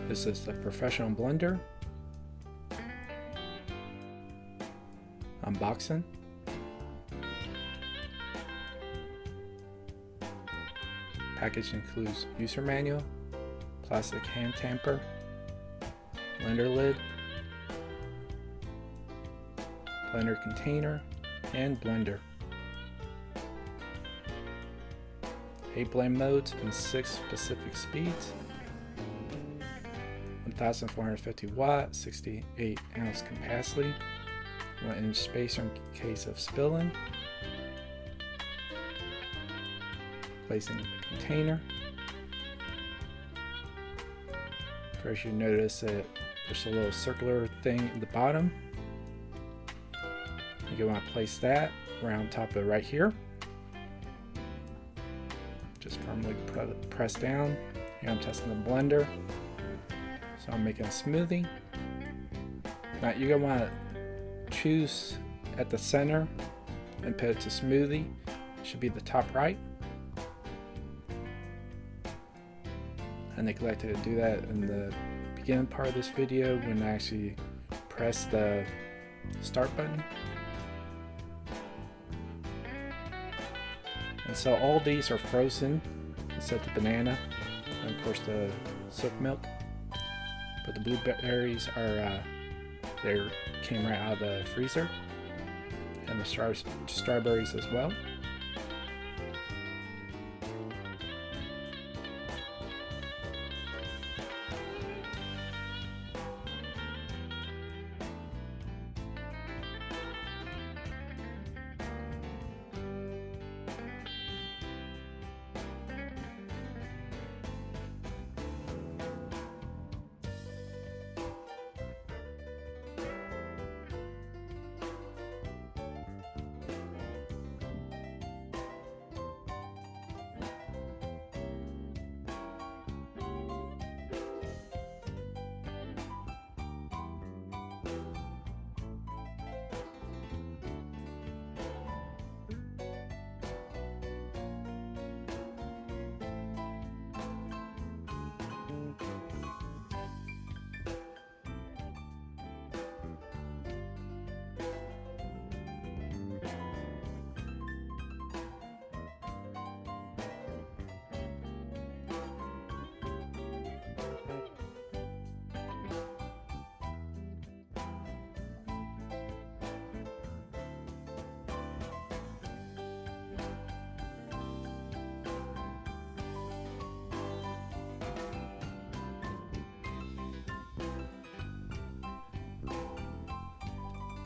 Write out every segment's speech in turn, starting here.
This is the professional blender. Unboxing. Package includes user manual, plastic hand tamper, blender lid, blender container, and blender. 8 blend modes and 6 specific speeds. 1,450 watt, 68 ounce capacity, 1 inch spacer in case of spilling. Placing the container. First, you notice that there's a little circular thing at the bottom. You want to place that around top of it right here. Just firmly press down. Here I'm testing the blender. So I'm making a smoothie. Now you're gonna want to choose at the center and put it to smoothie. It should be the top right. I neglected to do that in the beginning part of this video when I actually pressed the start button. And so all these are frozen except the banana and of course the silk milk. But the blueberries are they came right out of the freezer, and the strawberries as well.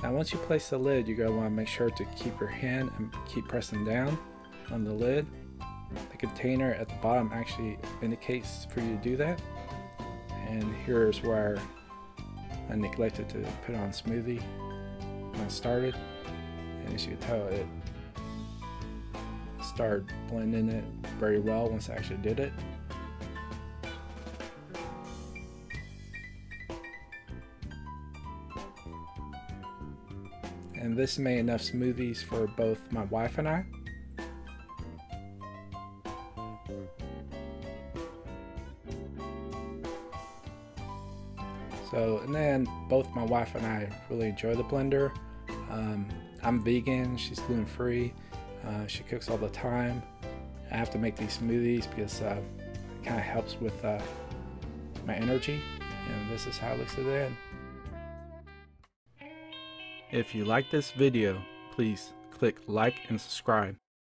Now once you place the lid, you're going to want to make sure to keep your hand and keep pressing down on the lid. The container at the bottom actually indicates for you to do that. And here's where I neglected to put on smoothie when I started. And as you can tell, it started blending it very well once I actually did it. And this made enough smoothies for both my wife and I. So, and then both my wife and I really enjoy the blender. I'm vegan, she's gluten-free, she cooks all the time. I have to make these smoothies because it kind of helps with my energy. And this is how it looks at the end. If you like this video, please click like and subscribe.